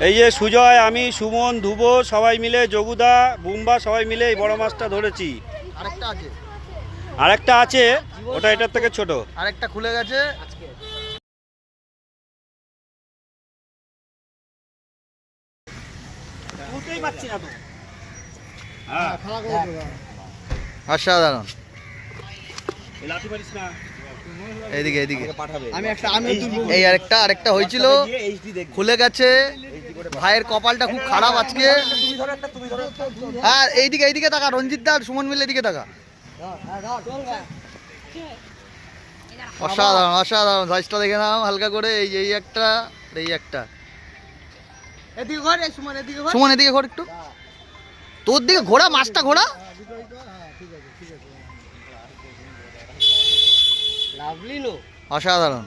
এই যে সুজয়, আমি, সুমন, ধ্রুব সবাই মিলে, যোগুদা, বুম্বা সবাই মিলে এই বড় মাছটা ধরেছি। আরেকটা আছে, ওটা এটার থেকে ছোট। আরেকটা খুলে গেছে। অসাধারণ। এইদিকে এইদিকে এই আরেকটা হয়েছিল, খুলে গেছে। ভাইয়ের কপালটা খুব খারাপ আজকে। হ্যাঁ এইদিকে এইদিকে তাকা, রঞ্জিত দা সুমন মিলে এদিকে তাকা। অসাধারণ অসাধারণ, সাইজটা দেখে নাও হালকা করে। এই একটা, এই একটা। সুমন এদিকে ঘোর একটু, তোর দিকে ঘোরা, মাছটা ঘোরা। অসাধারণ।